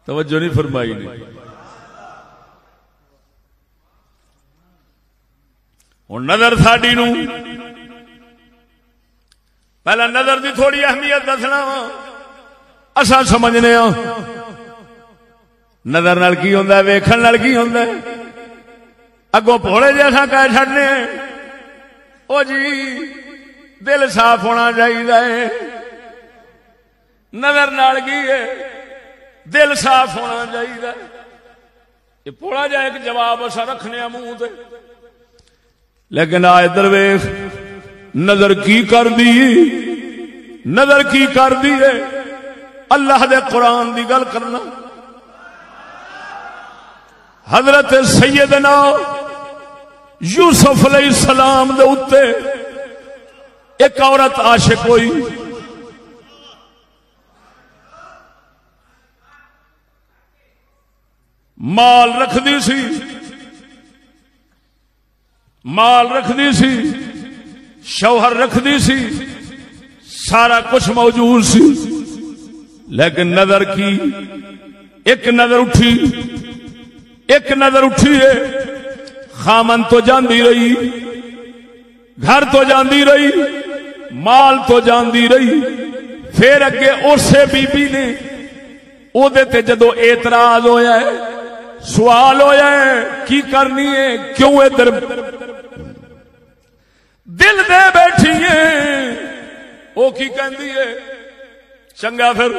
توجہ نہیں فرمائی نہیں. ہوں نظر ساڈی نو پہلا نظر دی تھوڑی اہمیت دسنا وا. اساں سمجھنے ہاں نظر نال کی ہوندا ہے, ویکھن نال کی ہوندا ہے. اگوں بھولے جیسا کہہ چھڈنے او جی دل صاف ہونا چاہیے. نظر نال کی ہے, دل صاف ہونا چاہیے. یہ بھولا جائے ایک جواب اسا رکھنے منہ تے, لیکن آ ادھر ویکھ نظر کی کر دی, نظر کی کر دی ہے. اللہ دے قرآن دی گل کرنا. حضرت سیدنا یوسف علیہ السلام دے اتے ایک عورت عاشق ہوئی. مال رکھ دی سی, مال رکھ دی سی, شوہر رکھ دی سی, سارا کچھ موجود سی. لیکن نظر کی ایک نظر اٹھی, ایک نظر اٹھی ہے. خامن تو جاندی رہی, گھر تو جاندی رہی, مال تو جاندی رہی. پھر اگے اسے بی بی نے او دے تے جدو اعتراض ہویا ہے, سوال ہویا ہے کی کرنی ہے, کیوں ادھر دل دے بیٹھی ہے, او کی کہندی ہے چنگا پھر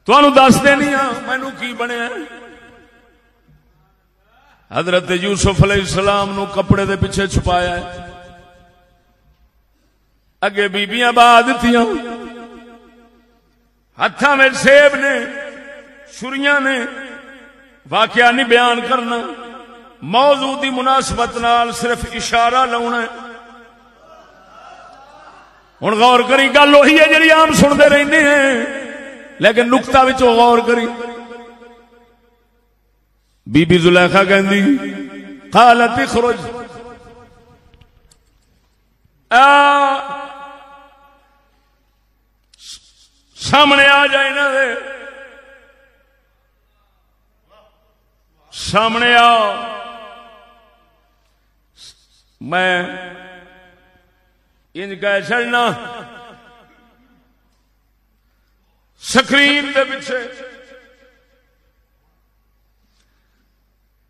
تانوں دس دینی ہاں مینوں کی بنیا. حضرت یوسف علیہ السلام نو کپڑے دے پیچھے چھپایا ہے. اگے بیبیاں بہا دتیاں, ہتھاں میں سیب نے, چھریاں نے. واقعہ نہیں بیان کرنا, موضوع دی مناسبت نال صرف اشارہ لاؤنا ہے. ہن غور کری, گل وہی ہے جڑی عام سنتے رہنے ہیں, لیکن نقطہ وچوں غور کری. بی بی زلیخا کہندی قالت اخرج, سامنے آ جائے نا دے, سامنے آ. میں انج کہہ چڑنا سکرین دے پیچھے,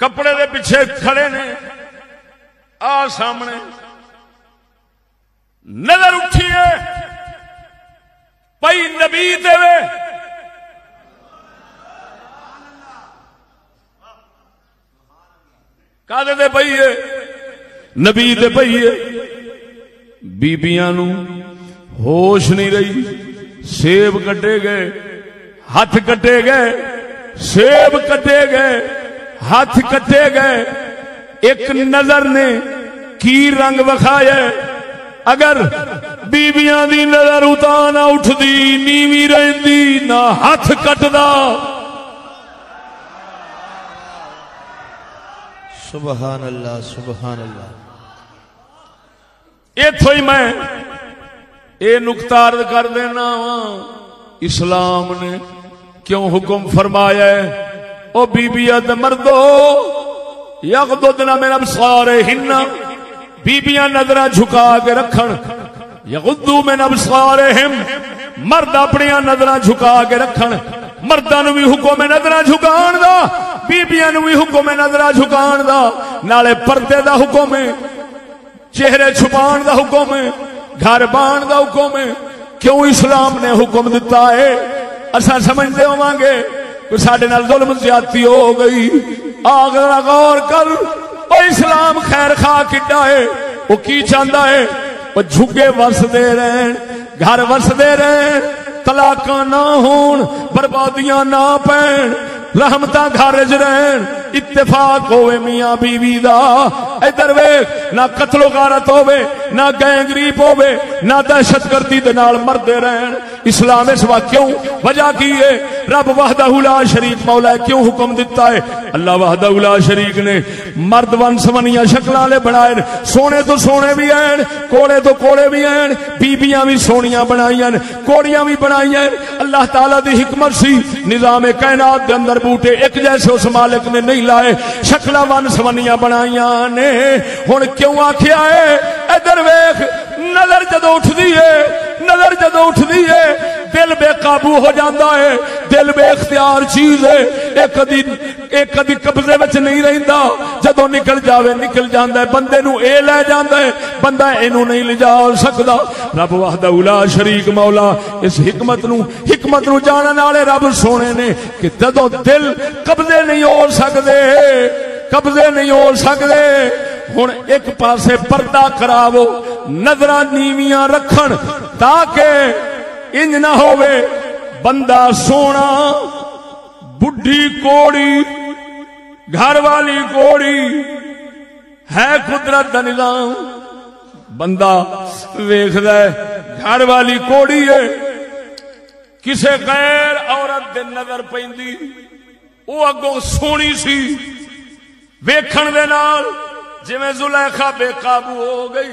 کپڑے دے پیچھے کھڑے نے. آ سامنے نظر اٹھیے پئی نبی دے کادے دے پئی ہے, نبی دے پئی ہے. بیبیاں نو ہوش نہیں رہی. سیب کٹے گئے, ہاتھ کٹے گئے, سیب کٹے گئے, ہاتھ کٹے گئے. ایک نظر نے کی رنگ وکھایا. اگر بیبیاں دی نظر اتا نہ اٹھدی, نیوی رہندی, نہ ہاتھ کٹدا. سبحان اللہ, سبحان اللہ. ایتھوں ہی میں اے نقطہ عرض کر دینا وا, اسلام نے کیوں حکم فرمایا ہے او بیبیات مردو یغضضن من ابصارہن, بیبیاں نظراں جھکا کے رکھن. یغضوا من ابصارہم, مرد اپنی نظراں جھکا کے رکھن. مرداں نو بھی حکم ہے نظراں جھکان دا, بیبیاں نو بھی حکم ہے نظراں جھکان دا. نالے پردے دا حکم ہے, چہرے چھپان دا حکم ہے, گھر بان دا حکم ہے. کیوں اسلام نے حکم دیتا ہے؟ اساں سمجھتے ہوواں گے کہ ساڈے نال ظلم زیادتی ہو گئی. آگر غور کر, او اسلام خیر خواہ کڈا ہے, وہ کی چاہندا ہے؟ وہ جھگے وسدے رہن, گھر وسدے رہن, طلاقاں نہ ہون, بربادیاں نہ پین, رحمتاں گھر وچ رہن. اتفاق ہوئے میاں بیوی دا ادھر ویکھ نہ قتل و غارت ہوے نہ گینگ ریپ ہوے نہ دہشت گردی دے نال مردے رہن اسلام اس وقت کیوں وجہ کی ہے رب وحدہ لا شریک مولا کیوں حکم دیتا ہے اللہ وحدہ لا شریک نے مرد ون سونیاں شکلاں لے بنائے سونے تو سونے بھی ہیں کوڑے تو کوڑے بھی ہیں بیبیاں بھی سونیاں بنائیاں کوڑیاں بھی بنائیاں اللہ تعالی دی حکمت سی نظام کائنات دے اندر بوٹے ایک جیسے اس مالک نے نہیں لائے شکلاں ون سونیاں بنائیاں نے ہن کیوں آکھیا ہے ادھر ویکھ نظر جدوں اٹھدی ہے دل بے قابو ہو جاتا ہے دل بے اختیار چیز ہے ایک کدی قبضے وچ نہیں رہندا جدوں نکل جاندا ہے بندے نو اے لے جاندا ہے بندہ اینو نہیں لے جا سکدا رب وحدہ لا شریک مولا اس حکمت نو جانن والے رب سونے نے کہ جدوں دل قبضے نہیں ہو سکدے ہن ایک پاسے پردہ کراو نظراں نیویاں رکھن تاکہ انج نہ ہووے بندہ سونا بڈھی کوڑی گھر والی کوڑی ہے قدرت دا نظام بندہ ویکھدا ہے گھر والی کوڑی ہے کسے غیر عورت دے نظر پیندی او اگوں سونی سی ویکھن دے نال جویں زلیخا بے قابو ہو گئی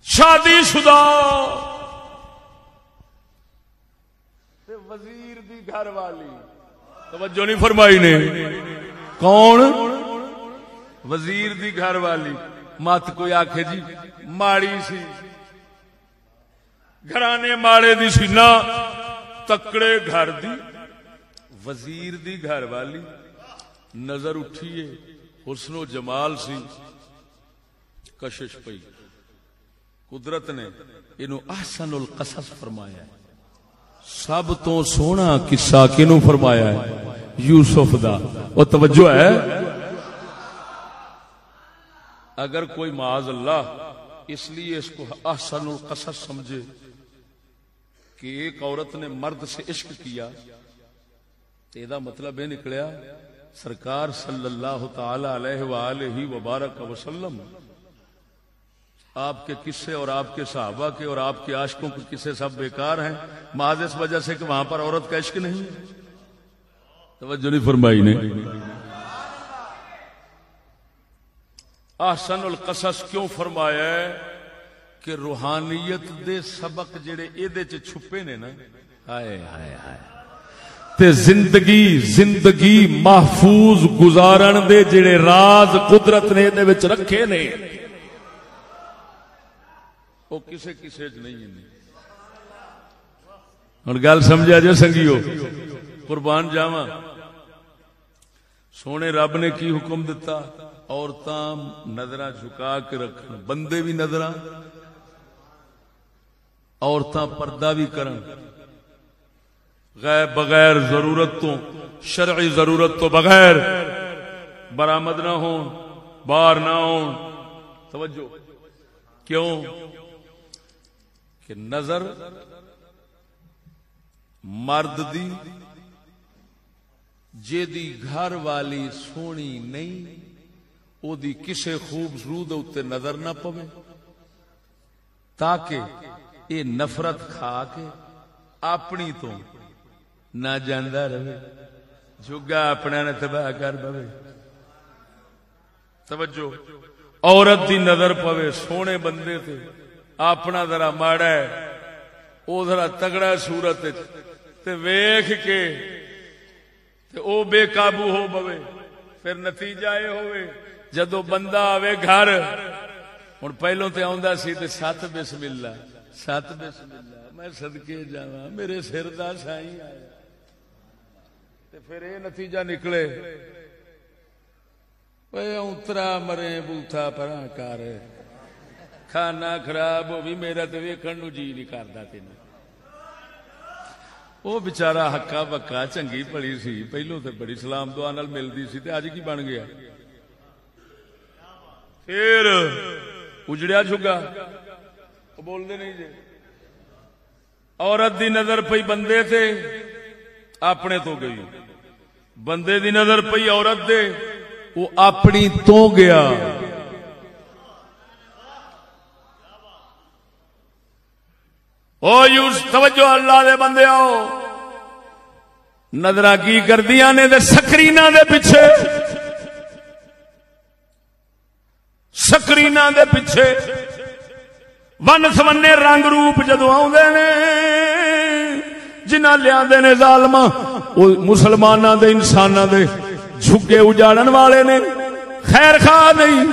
شادی شدہ وزیر دی گھر والی توجہ نہیں فرمائی نے کون وزیر دی گھر والی مت کوئی آکھے جی ماڑی سی گھرانے ماڑے دی سی نہ تکڑے گھر دی وزیر دی گھر والی نظر اٹھیے حسن و جمال سی کشش پئی قدرت نے انہوں احسن القصص فرمایا ہے سب تو سونا قصہ کینوں فرمایا ہے یوسف دا وہ توجہ ہے اگر کوئی معاذ اللہ اس لیے اس کو احسن القصص سمجھے کہ ایک عورت نے مرد سے عشق کیا تو یہ مطلب یہ نکلیا سرکار صلی اللہ تعالی علیہ وآلہ وبارک وسلم آپ کے قصے اور آپ کے صحابہ کے اور آپ کے عاشقوں کے قصے سب بیکار ہیں محض اس وجہ سے کہ وہاں پر عورت کا عشق نہیں توجہ نہیں فرمائی نے احسن القصص کیوں فرمایا ہے کہ روحانیت دے سبق جڑے ایدے چ چھپے نے نا ہائے ہائے ہائے تے زندگی محفوظ گزارن دے جڑے راز قدرت نے ایدے وچ رکھے نے وہ کسے چ نہیں ہن گل سمجھا جے سنگیو قربان جاواں سونے رب نے کی حکم دتا عورتاں نظراں جھکا کے رکھن بندے بھی نظراں عورتاں پردہ بھی کرن بغیر ضرورت تو شرعی ضرورت تو بغیر برآمد نہ ہون باہر نہ ہون توجہ کیوں کہ نظر مرد دی جے دی گھر والی سونی نہیں او دی کسے خوبصورت اتے نظر نہ پوے تاکہ اے نفرت کھا کے اپنی تو نہ جاندا رہے جھگا اپنا نے تباہ کر بوے توجہ عورت دی نظر پوے سونے بندے تے اپنا ذرا ماڑا ہے او ذرا تگڑا صورت تے ویکھ کے تے او بے قابو ہو بوے پھر نتیجہ اے ہوئے جدو بندہ آوے گھر ہن پہلوں تے آوندا سی تے سات بسم اللہ میں صدقے جاواں میرے سر دا سائیں آیا تے پھر اے نتیجہ نکلے اوے اونترا مرے بوتھا پراں کر کھانا خراب ہو بھی میرا تے ویکھن نو جی نہیں کردا تینوں او بیچارہ ہکا بکا چنگی پڑی سی پہلو تے بڑی سلام دعا نال ملدی سی تے اج کی بن گیا پھر اجڑیا جھگا بول دے نہیں جے عورت دی نظر پئی بندے تے اپنے تو گئی بندے دی نظر پئی عورت دے وہ اپنی تو گیا او یوس توجہ اللہ دے بندے آؤ نظرہ کی کردیاں نے دے سکرینہ دے پیچھے سکرینہ دے پیچھے ون سمنے رنگ روپ جدو آؤندے نے جنہ لیاندے نے ظالماں او مسلماناں دے انساناں دے جھگے اجاڑن والے نے خیر خواہ نہیں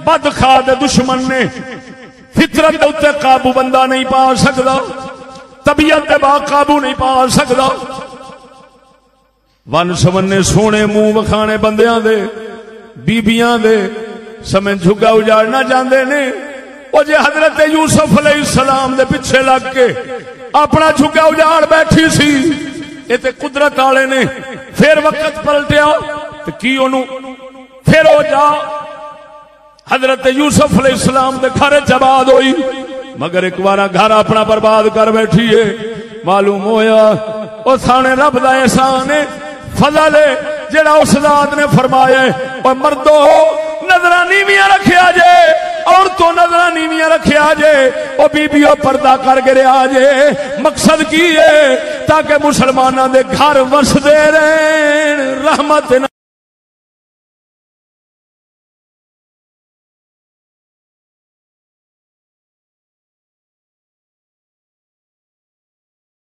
بد خواہ دے دشمن نے فطرت دے تے قابو بندہ نہیں پا سکدا طبیعت دے با قابو نہیں پا سکدا ون سمنے سونے منہ وکھانے بندیاں دے بیبیاں دے سمیں جھگا اجاڑنا چاہتے نے وہ جے حضرت یوسف علیہ السلام دے پیچھے لگ کے اپنا جھگا اجاڑ بیٹھی سی یہ تے قدرت والے نے پھر وقت پلٹیا تے کی انہوں پھر ہو جا حضرت یوسف علیہ السلام دے گھر آباد ہوئی مگر ایک بار گھر اپنا برباد کر بیٹھی ہے معلوم ہویا او سانے رب دا احسان ہے فضل ہے جڑا اس ذات نے فرمایا ہے اور مردو نظرہ نیویاں رکھیا جے عورتوں نظرہ نیویاں رکھیا جے اور بیبیوں پردہ کر کے رہا جے مقصد کی ہے تاکہ مسلمانوں دے گھر وسدے رہن رحمت